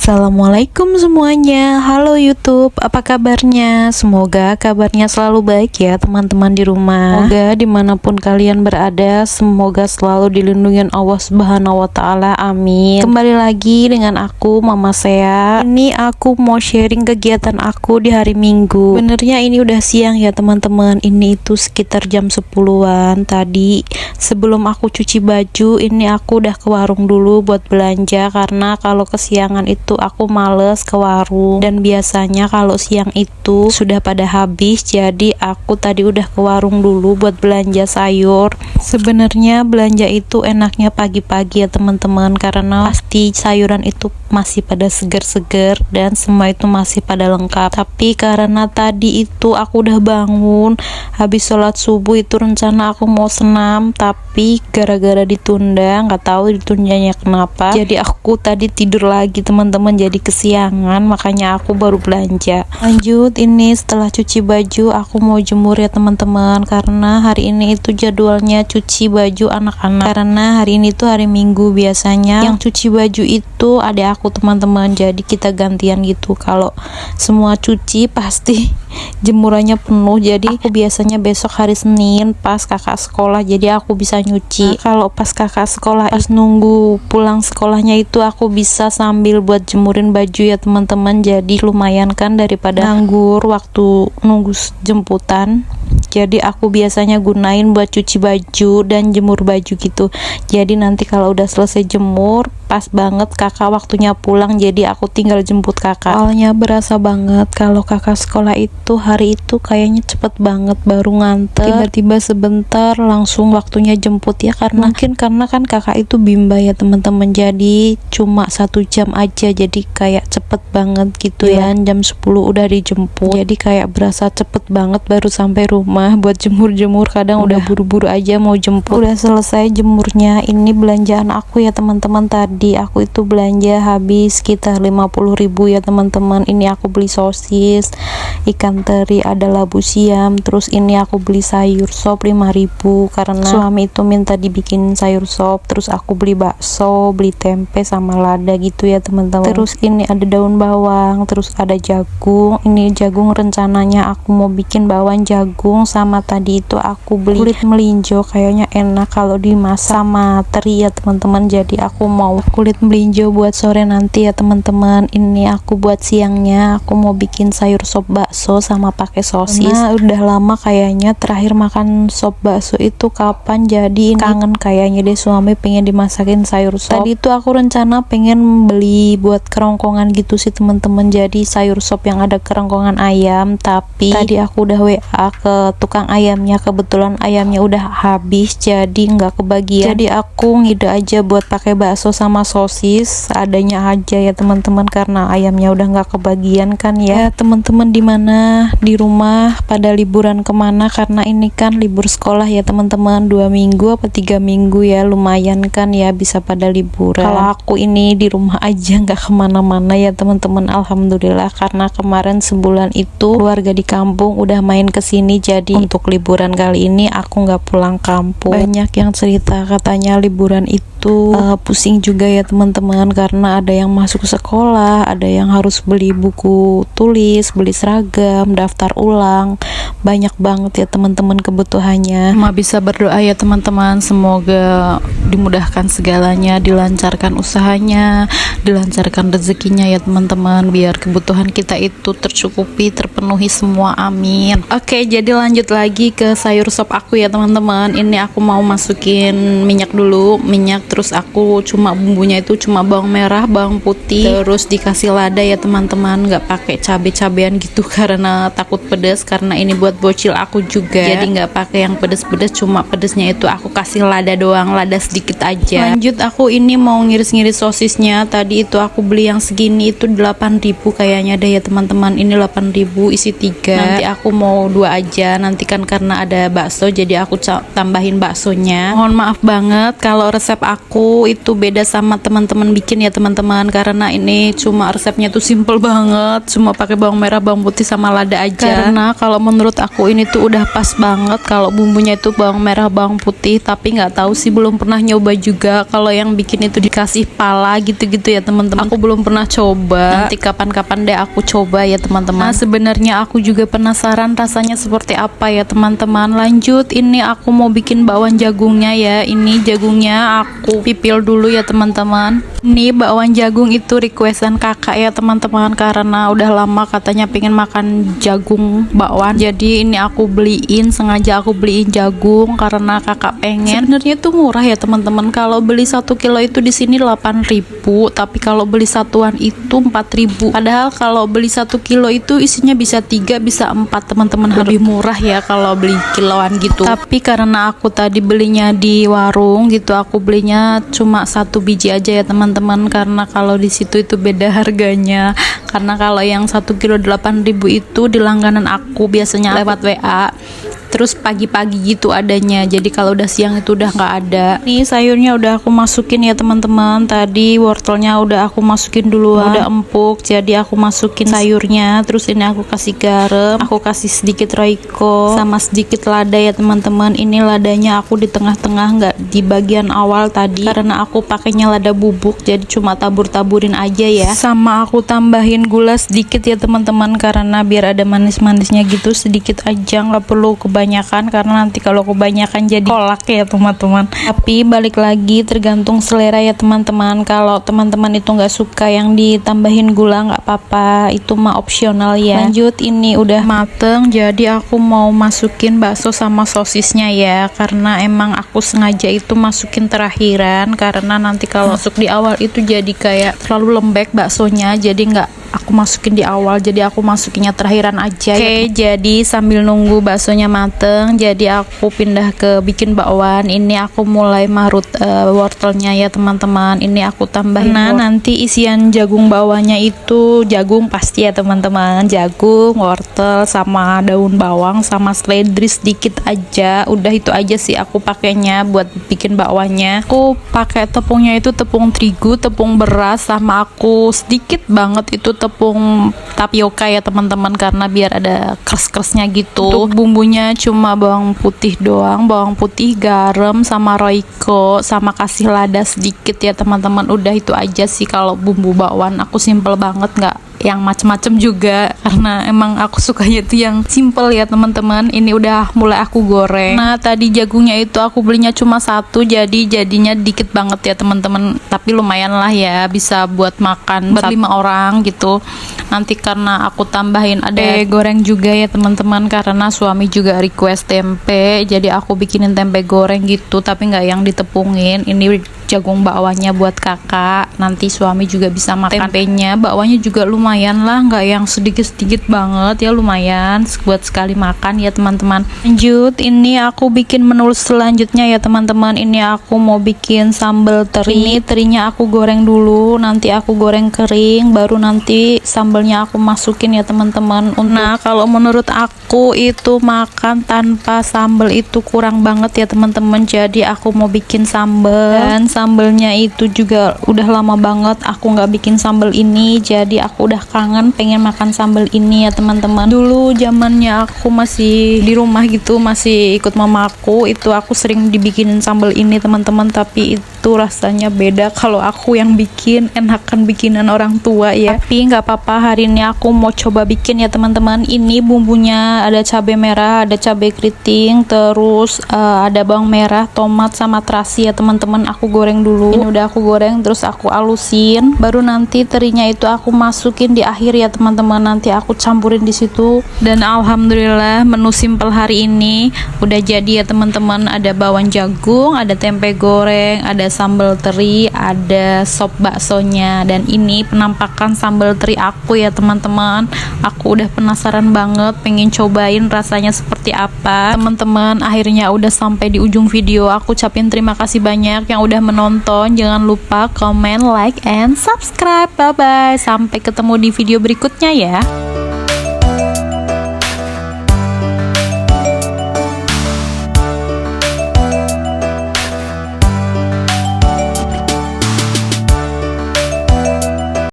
Assalamualaikum semuanya. Halo YouTube, apa kabarnya? Semoga kabarnya selalu baik ya teman-teman di rumah. Semoga dimanapun kalian berada, semoga selalu dilindungi Allah Subhanahu wa Ta'ala. Amin. Kembali lagi dengan aku, Mama Sea. Ini aku mau sharing kegiatan aku di hari Minggu. Benernya ini udah siang ya teman-teman. Ini itu sekitar jam 10-an tadi. Sebelum aku cuci baju, ini aku udah ke warung dulu buat belanja, karena kalau kesiangan itu aku males ke warung, dan biasanya kalau siang itu sudah pada habis. Jadi aku tadi udah ke warung dulu buat belanja sayur. Sebenarnya belanja itu enaknya pagi-pagi ya teman-teman, karena pasti sayuran itu masih pada segar-segar dan semua itu masih pada lengkap. Tapi karena tadi itu aku udah bangun habis sholat subuh, itu rencana aku mau senam, tapi gara-gara ditunda, nggak tahu ditundanya kenapa, jadi aku tadi tidur lagi teman-teman, jadi kesiangan, makanya aku baru belanja. Lanjut, ini setelah cuci baju aku mau jemur ya teman-teman, karena hari ini itu jadwalnya cuci baju anak-anak, karena hari ini tuh hari Minggu. Biasanya yang cuci baju itu ada aku teman-teman, jadi kita gantian gitu. Kalau semua cuci pasti jemurannya penuh, jadi aku biasanya besok hari Senin pas kakak sekolah, jadi aku bisa nyuci. Kalau pas kakak sekolah, pas nunggu pulang sekolahnya itu aku bisa sambil buat jemurin baju ya teman-teman, jadi lumayan kan daripada nganggur waktu nunggu jemputan. Jadi aku biasanya gunain buat cuci baju dan jemur baju gitu. Jadi nanti kalau udah selesai jemur, pas banget kakak waktunya pulang, jadi aku tinggal jemput kakak. Awalnya berasa banget kalau kakak sekolah itu hari itu kayaknya cepet banget, baru nganter tiba-tiba sebentar langsung waktunya jemput ya, karena mungkin karena kan kakak itu bimba ya teman-teman, jadi cuma 1 jam aja, jadi kayak cepet banget gitu ya. Jam 10 udah dijemput, jadi kayak berasa cepet banget baru sampai rumah buat jemur-jemur. Kadang udah buru-buru aja mau jemput. Udah selesai jemurnya. Ini belanjaan aku ya teman-teman. Tadi aku itu belanja habis sekitar 50.000 ya teman-teman. Ini aku beli sosis, ikan teri, ada labu siam, terus ini aku beli sayur sop 5.000 karena suami itu minta dibikin sayur sop. Terus aku beli bakso, beli tempe sama lada gitu ya teman-teman. Terus ini ada daun bawang, terus ada jagung. Ini jagung rencananya aku mau bikin bakwan jagung, sama tadi itu aku beli kulit melinjo, kayaknya enak kalau dimasak sama teri ya teman-teman. Jadi aku mau kulit melinjo buat sore nanti ya teman-teman. Ini aku buat siangnya aku mau bikin sayur sop bakso sama pakai sosis. Nah, udah lama kayaknya terakhir makan sop bakso itu kapan, jadi ini kangen kayaknya deh, suami pengen dimasakin sayur sop. Tadi itu aku rencana pengen beli buat kerongkongan gitu sih teman-teman, jadi sayur sop yang ada kerongkongan ayam, tapi tadi aku udah WA ke tukang ayamnya, kebetulan ayamnya udah habis jadi nggak kebagian. Jadi aku ngide aja buat pakai bakso sama sosis adanya aja ya teman-teman, karena ayamnya udah nggak kebagian kan ya. Teman-teman di mana di rumah pada liburan kemana, karena ini kan libur sekolah ya teman-teman, 2 minggu apa 3 minggu ya, lumayan kan ya bisa pada liburan. Kalau aku ini di rumah aja nggak kemana-mana ya teman-teman, alhamdulillah, karena kemarin sebulan itu keluarga di kampung udah main ke sini, jadi untuk liburan kali ini aku nggak pulang kampung. Banyak yang cerita katanya liburan itu pusing juga ya teman-teman, karena ada yang masuk sekolah, ada yang harus beli buku tulis, beli seragam, daftar ulang, banyak banget ya teman-teman kebutuhannya. Cuma bisa berdoa ya teman-teman, semoga dimudahkan segalanya, dilancarkan usahanya, dilancarkan rezekinya ya teman-teman, biar kebutuhan kita itu tercukupi, terpenuhi semua, amin. Oke, jadi lanjut lagi ke sayur sop aku ya teman-teman. Ini aku mau masukin minyak dulu, terus aku cuma bumbunya itu cuma bawang merah, bawang putih, terus dikasih lada ya teman-teman, nggak pakai cabe-cabean gitu karena takut pedas, karena ini buat bocil aku juga, jadi nggak pakai yang pedes-pedes, cuma pedesnya itu aku kasih lada doang, lada sedikit aja. Lanjut aku ini mau ngiris-ngiris sosisnya. Tadi itu aku beli yang segini itu 8.000 kayaknya deh ya teman-teman, ini 8.000 isi 3. Nanti aku mau 2 aja nanti kan, karena ada bakso jadi aku tambahin baksonya. Mohon maaf banget kalau resep aku itu beda sama teman-teman bikin ya teman-teman, karena ini cuma resepnya tuh simple banget, cuma pakai bawang merah, bawang putih sama lada aja. Karena kalau menurut aku ini tuh udah pas banget kalau bumbunya itu bawang merah, bawang putih, tapi nggak tahu sih, belum pernah nyoba juga kalau yang bikin itu dikasih pala gitu-gitu ya teman-teman. Aku belum pernah coba, nanti kapan-kapan deh aku coba ya teman-teman. Nah sebenarnya aku juga penasaran rasanya seperti apa ya teman-teman. Lanjut, ini aku mau bikin bakwan jagungnya ya. Ini jagungnya aku pipil dulu ya teman-teman. Ini bakwan jagung itu requestan kakak ya teman-teman, karena udah lama katanya pengen makan jagung bakwan. Jadi ini aku beliin, sengaja aku beliin jagung karena kakak pengen. Sebenarnya itu murah ya teman-teman. Kalau beli 1 kilo itu di sini 8.000, tapi kalau beli satuan itu 4.000. Padahal kalau beli 1 kilo itu isinya bisa 3 bisa 4 teman-teman. Lebih murah ya kalau beli kiloan gitu. Tapi karena aku tadi belinya di warung gitu, aku belinya cuma 1 biji aja ya teman-teman, karena kalau di situ itu beda harganya. Karena kalau yang 1 kilo 8.000 itu di langganan aku biasanya lewat WA, terus pagi-pagi gitu adanya. Jadi kalau udah siang itu udah nggak ada. Nih sayurnya udah aku masukin ya teman-teman. Tadi wortelnya udah aku masukin duluan, udah empuk, jadi aku masukin sayurnya. Terus ini aku kasih garam, aku kasih sedikit roiko sama sedikit lada ya teman-teman. Ini ladanya aku di tengah-tengah, nggak di bagian awal tadi, karena aku pakainya lada bubuk, jadi cuma tabur-taburin aja ya. Sama aku tambahin gula sedikit ya teman-teman, karena biar ada manis-manisnya gitu, sedikit aja, nggak perlu kebanyakan, karena nanti kalau kebanyakan jadi kolak ya teman-teman. Tapi balik lagi tergantung selera ya teman-teman. Kalau teman-teman itu nggak suka yang ditambahin gula nggak apa-apa, itu mah opsional ya. Lanjut, ini udah mateng, jadi aku mau masukin bakso sama sosisnya ya, karena emang aku sengaja itu masukin terakhiran, karena nanti kalau masuk di awal itu jadi kayak terlalu lembek baksonya, jadi nggak aku masukin di awal, jadi aku masukinnya terakhiran aja. Oke, jadi sambil nunggu baksonya mateng, jadi aku pindah ke bikin bakwan. Ini aku mulai marut wortelnya ya teman-teman. Ini aku tambahin. Nah nanti isian jagung bakwannya itu jagung pasti ya teman-teman, jagung, wortel, sama daun bawang, sama seledri sedikit aja. Udah itu aja sih aku pakainya buat bikin bakwannya. Aku pakai tepungnya itu tepung terigu, tepung beras, sama aku sedikit banget itu tepung tapioka ya teman-teman, karena biar ada keras-kerasnya gitu. Untuk bumbunya cuma bawang putih doang, bawang putih, garam, sama roiko, sama kasih lada sedikit ya teman-teman. Udah itu aja sih kalau bumbu bakwan. Aku simple banget, nggak yang macem-macem juga, karena emang aku sukanya itu yang simple ya teman-teman. Ini udah mulai aku goreng. Nah tadi jagungnya itu aku belinya cuma 1, jadi jadinya dikit banget ya teman-teman, tapi lumayan lah ya, bisa buat makan ber-5 orang gitu. Nanti karena aku tambahin ada goreng juga ya teman-teman, karena suami juga request tempe, jadi aku bikinin tempe goreng gitu, tapi nggak yang ditepungin. Ini jagung bakwannya buat kakak, nanti suami juga bisa makan tempenya. Bakwannya juga lumayan lah, nggak yang sedikit-sedikit banget ya, lumayan buat sekali makan ya teman-teman. Lanjut, ini aku bikin menu selanjutnya ya teman-teman. Ini aku mau bikin sambal teri. Ini terinya aku goreng dulu, nanti aku goreng kering, baru nanti sambalnya aku masukin ya teman-teman. Nah kalau menurut aku itu makan tanpa sambal itu kurang banget ya teman-teman, jadi aku mau bikin sambal. Dan sambalnya itu juga udah lama banget aku nggak bikin sambal ini, jadi aku udah kangen pengen makan sambal ini ya teman-teman. Dulu zamannya aku masih di rumah gitu, masih ikut mamaku, itu aku sering dibikinin sambal ini teman-teman, tapi itu rasanya beda kalau aku yang bikin, enakan bikinan orang tua ya. Tapi nggak apa-apa, hari ini aku mau coba bikin ya teman-teman. Ini bumbunya ada cabai merah, ada cabai keriting, terus ada bawang merah, tomat, sama terasi ya teman-teman. Aku goreng dulu. Ini udah aku goreng, terus aku alusin, baru nanti terinya itu aku masukin di akhir ya teman-teman. Nanti aku campurin di situ. Dan alhamdulillah menu simple hari ini udah jadi ya teman-teman. Ada bakwan jagung, ada tempe goreng, ada sambal teri, ada sop baksonya, dan ini penampakan sambal teri aku ya teman-teman. Aku udah penasaran banget, pengen cobain rasanya seperti apa. Teman-teman, akhirnya udah sampai di ujung video. Aku ucapin terima kasih banyak yang udah menonton. Jangan lupa comment, like, and subscribe. Bye bye, sampai ketemu di video berikutnya ya.